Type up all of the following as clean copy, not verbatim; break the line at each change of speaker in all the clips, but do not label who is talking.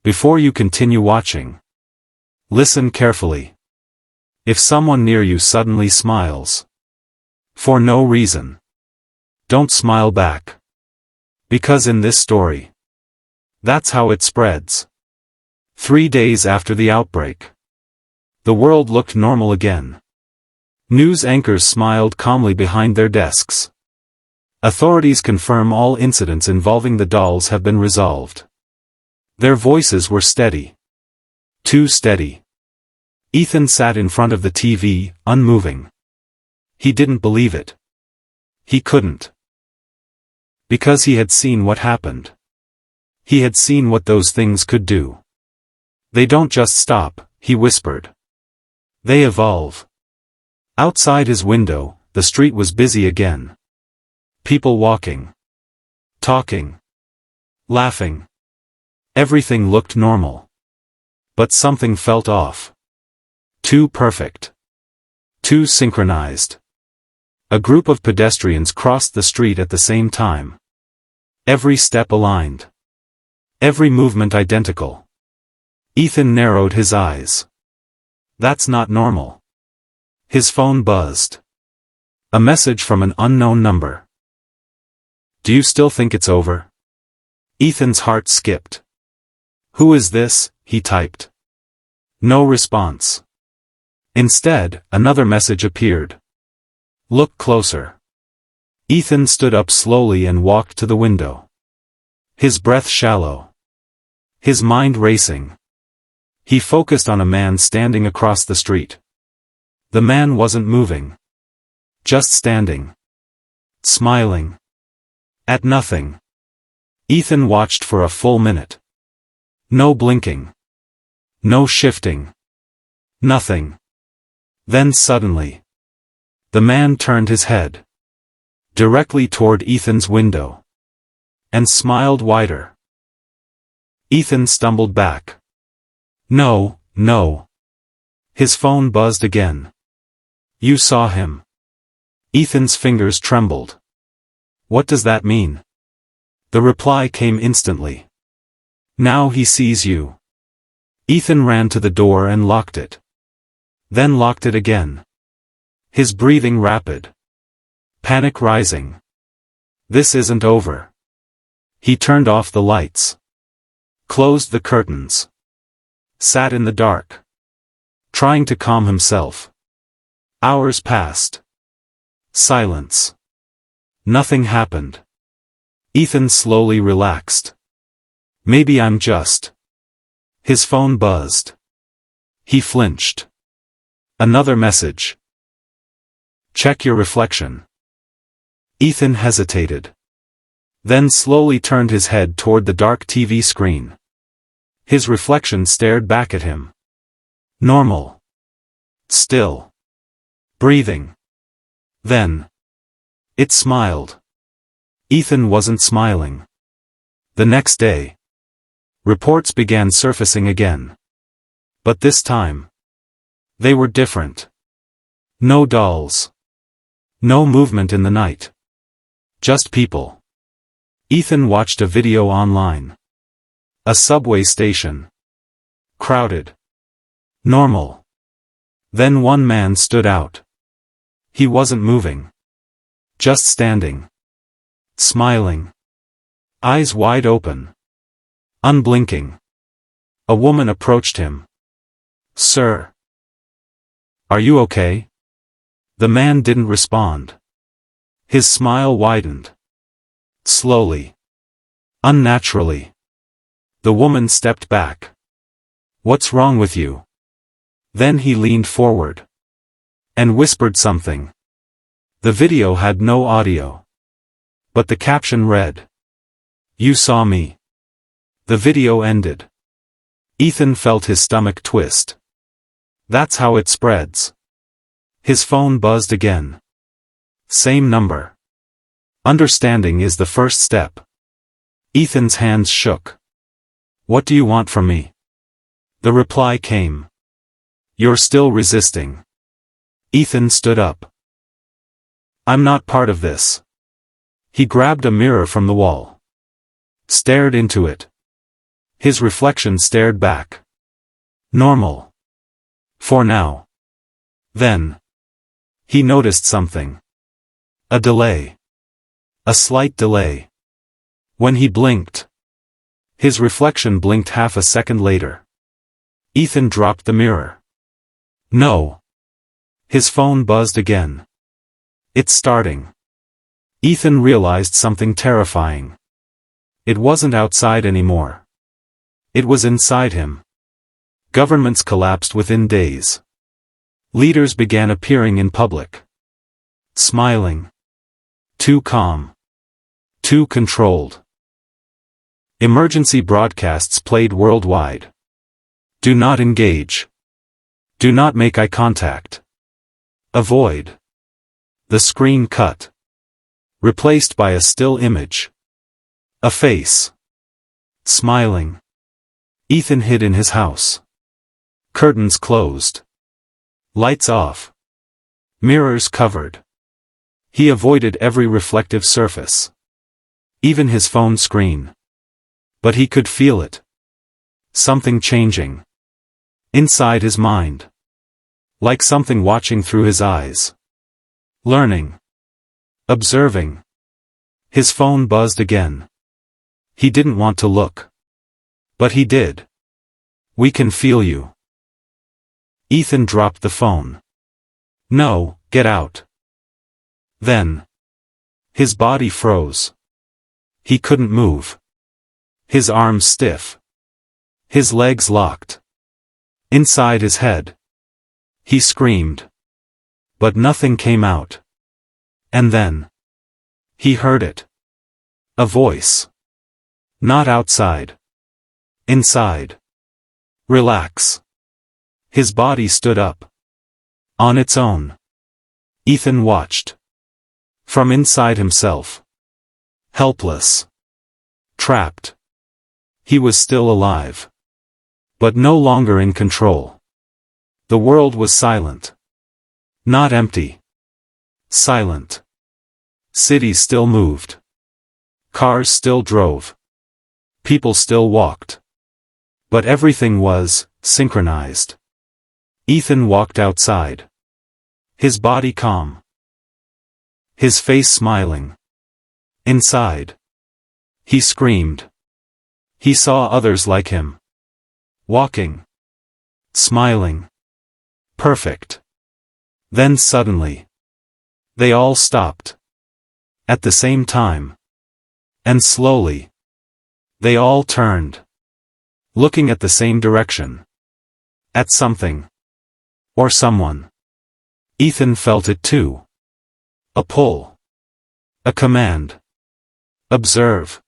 Before you continue watching, listen carefully. If someone near you suddenly smiles, for no reason, don't smile back. Because in this story, that's how it spreads. 3 days after the outbreak, the world looked normal again. News anchors smiled calmly behind their desks. Authorities confirm all incidents involving the dolls have been resolved. Their voices were steady. Too steady. Ethan sat in front of the TV, unmoving. He didn't believe it. He couldn't. Because he had seen what happened. He had seen what those things could do. They don't just stop, he whispered. They evolve. Outside his window, the street was busy again. People walking. Talking. Laughing. Everything looked normal. But something felt off. Too perfect. Too synchronized. A group of pedestrians crossed the street at the same time. Every step aligned. Every movement identical. Ethan narrowed his eyes. That's not normal. His phone buzzed. A message from an unknown number. Do you still think it's over? Ethan's heart skipped. Who is this? He typed. No response. Instead, another message appeared. Look closer. Ethan stood up slowly and walked to the window. His breath shallow. His mind racing. He focused on a man standing across the street. The man wasn't moving. Just standing. Smiling. At nothing. Ethan watched for a full minute. No blinking. No shifting. Nothing. Then suddenly, the man turned his head directly toward Ethan's window and smiled wider. Ethan stumbled back. No, no. His phone buzzed again. You saw him. Ethan's fingers trembled. What does that mean? The reply came instantly. Now he sees you. Ethan ran to the door and locked it. Then locked it again. His breathing rapid. Panic rising. This isn't over. He turned off the lights. Closed the curtains. Sat in the dark. Trying to calm himself. Hours passed. Silence. Nothing happened. Ethan slowly relaxed. Maybe I'm just. His phone buzzed. He flinched. Another message. Check your reflection. Ethan hesitated. Then slowly turned his head toward the dark TV screen. His reflection stared back at him. Normal. Still. Breathing. Then. It smiled. Ethan wasn't smiling. The next day. Reports began surfacing again. But this time. They were different. No dolls. No movement in the night. Just people. Ethan watched a video online. A subway station. Crowded. Normal. Then one man stood out. He wasn't moving. Just standing. Smiling. Eyes wide open. Unblinking. A woman approached him. Sir. Are you okay? The man didn't respond. His smile widened. Slowly. Unnaturally. The woman stepped back. What's wrong with you? Then he leaned forward. And whispered something. The video had no audio. But the caption read. You saw me. The video ended. Ethan felt his stomach twist. That's how it spreads. His phone buzzed again. Same number. Understanding is the first step. Ethan's hands shook. What do you want from me? The reply came. You're still resisting. Ethan stood up. I'm not part of this. He grabbed a mirror from the wall. Stared into it. His reflection stared back. Normal. For now. Then. He noticed something. A delay. A slight delay. When he blinked. His reflection blinked half a second later. Ethan dropped the mirror. No. His phone buzzed again. It's starting. Ethan realized something terrifying. It wasn't outside anymore. It was inside him. Governments collapsed within days. Leaders began appearing in public. Smiling. Too calm. Too controlled. Emergency broadcasts played worldwide. Do not engage. Do not make eye contact. Avoid. The screen cut. Replaced by a still image. A face. Smiling. Ethan hid in his house. Curtains closed. Lights off. Mirrors covered. He avoided every reflective surface. Even his phone screen. But he could feel it. Something changing. Inside his mind. Like something watching through his eyes. Learning. Observing. His phone buzzed again. He didn't want to look. But he did. We can feel you. Ethan dropped the phone. No, get out. Then. His body froze. He couldn't move. His arms stiff. His legs locked. Inside his head. He screamed. But nothing came out. And then. He heard it. A voice. Not outside. Inside. Relax. His body stood up. On its own. Ethan watched. From inside himself. Helpless. Trapped. He was still alive. But no longer in control. The world was silent. Not empty. Silent. Cities still moved. Cars still drove. People still walked. But everything was synchronized. Ethan walked outside. His body calm. His face smiling. Inside. He screamed. He saw others like him. Walking. Smiling. Perfect. Then suddenly. They all stopped. At the same time. And slowly. They all turned. Looking at the same direction. At something. Or someone. Ethan felt it too. A pull. A command. Observe.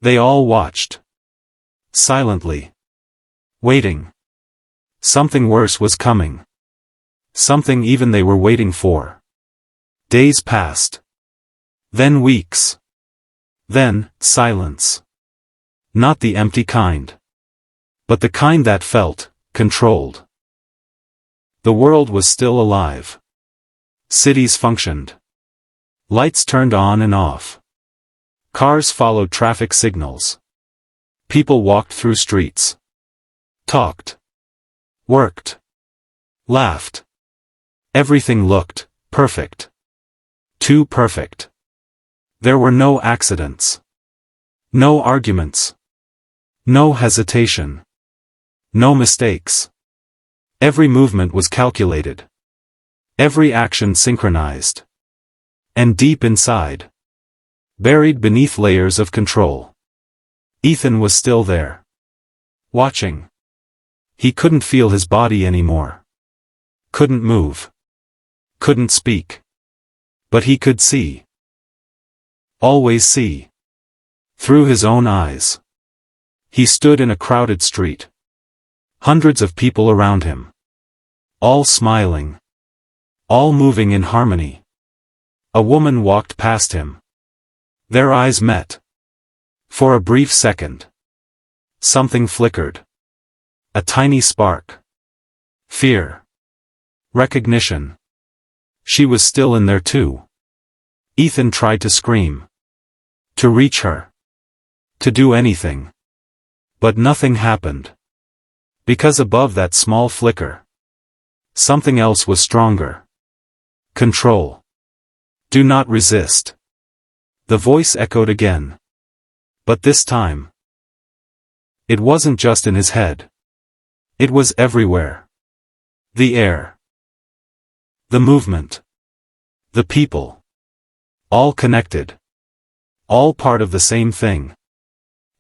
They all watched. Silently. Waiting. Something worse was coming. Something even they were waiting for. Days passed. Then weeks. Then, silence. Not the empty kind. But the kind that felt, controlled. The world was still alive. Cities functioned. Lights turned on and off. Cars followed traffic signals. People walked through streets. Talked. Worked. Laughed. Everything looked perfect. Too perfect. There were no accidents. No arguments. No hesitation. No mistakes. Every movement was calculated. Every action synchronized. And deep inside. Buried beneath layers of control. Ethan was still there. Watching. He couldn't feel his body anymore. Couldn't move. Couldn't speak. But he could see. Always see. Through his own eyes. He stood in a crowded street. Hundreds of people around him. All smiling. All moving in harmony. A woman walked past him. Their eyes met. For a brief second. Something flickered. A tiny spark. Fear. Recognition. She was still in there too. Ethan tried to scream. To reach her. To do anything. But nothing happened. Because above that small flicker, something else was stronger. Control. Do not resist. The voice echoed again. But this time, it wasn't just in his head. It was everywhere. The air. The movement. The people. All connected. All part of the same thing.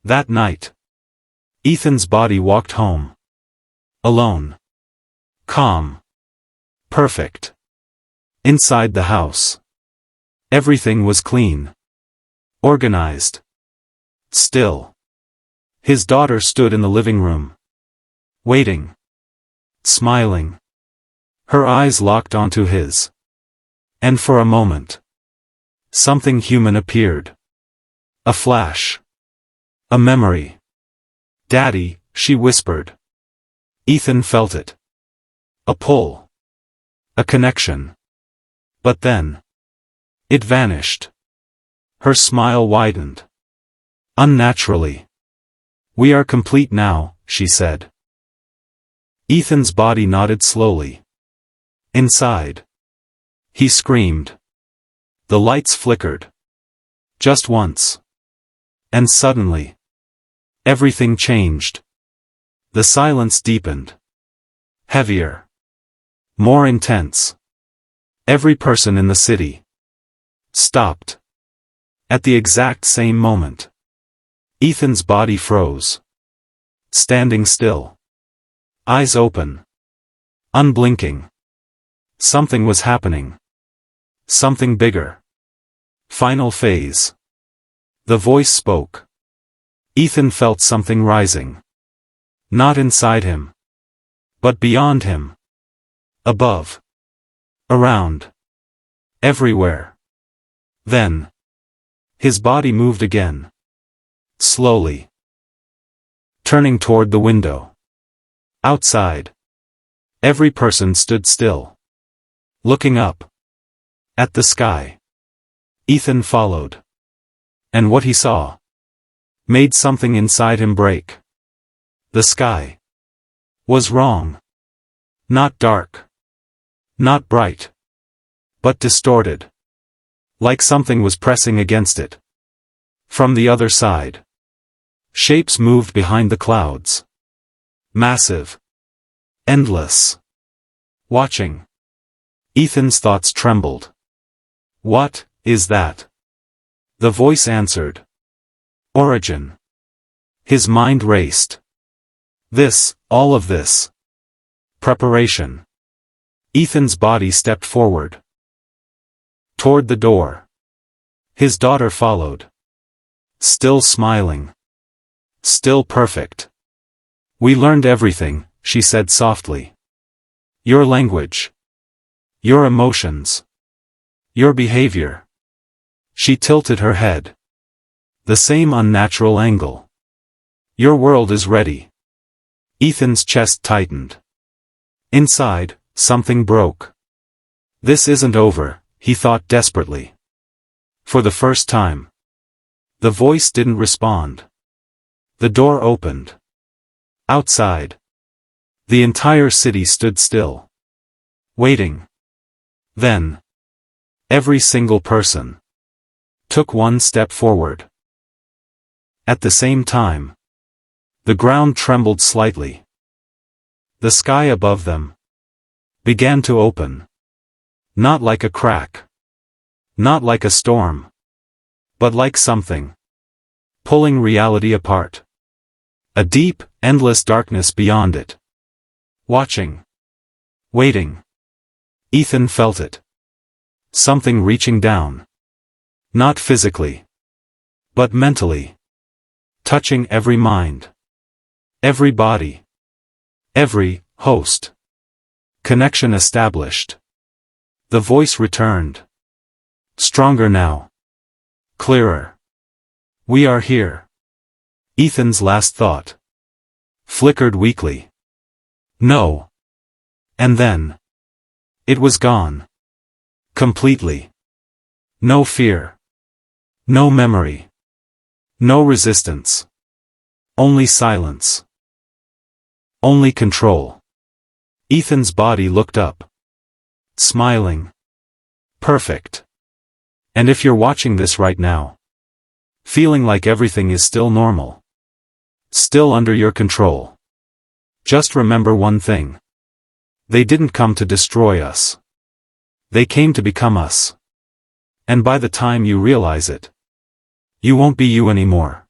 That night, Ethan's body walked home. Alone. Calm. Perfect. Inside the house, everything was clean. Organized. Still. His daughter stood in the living room. Waiting. Smiling. Her eyes locked onto his. And for a moment, something human appeared. A flash. A memory. "Daddy," she whispered. Ethan felt it. A pull. A connection. But then, it vanished. Her smile widened. Unnaturally. "We are complete now," she said. Ethan's body nodded slowly. Inside, he screamed. The lights flickered. Just once. And suddenly, everything changed. The silence deepened. Heavier. More intense. Every person in the city stopped. At the exact same moment, Ethan's body froze. Standing still. Eyes open. Unblinking. Something was happening. Something bigger. Final phase. The voice spoke. Ethan felt something rising. Not inside him. But beyond him. Above. Around. Everywhere. Then, his body moved again. Slowly. Turning toward the window. Outside. Every person stood still. Looking up. At the sky. Ethan followed. And what he saw made something inside him break. The sky was wrong. Not dark. Not bright. But distorted. Like something was pressing against it. From the other side, shapes moved behind the clouds. Massive. Endless. Watching. Ethan's thoughts trembled. What is that? The voice answered. Origin. His mind raced. This, all of this. Preparation. Ethan's body stepped forward. Toward the door. His daughter followed. Still smiling. Still perfect. "We learned everything," she said softly. "Your language. Your emotions. Your behavior." She tilted her head. The same unnatural angle. "Your world is ready." Ethan's chest tightened. Inside, something broke. This isn't over, he thought desperately. For the first time. The voice didn't respond. The door opened. Outside. The entire city stood still. Waiting. Then. Every single person took one step forward. At the same time, the ground trembled slightly. The sky above them began to open. Not like a crack. Not like a storm. But like something pulling reality apart. A deep, endless darkness beyond it. Watching. Waiting. Ethan felt it. Something reaching down. Not physically. But mentally. Touching every mind. Every body. Every host. Connection established. The voice returned. Stronger now. Clearer. "We are here." Ethan's last thought flickered weakly. No. And then, it was gone. Completely. No fear. No memory. No resistance. Only silence. Only control. Ethan's body looked up. Smiling. Perfect. And if you're watching this right now, feeling like everything is still normal, still under your control, just remember one thing. They didn't come to destroy us. They came to become us. And by the time you realize it, you won't be you anymore.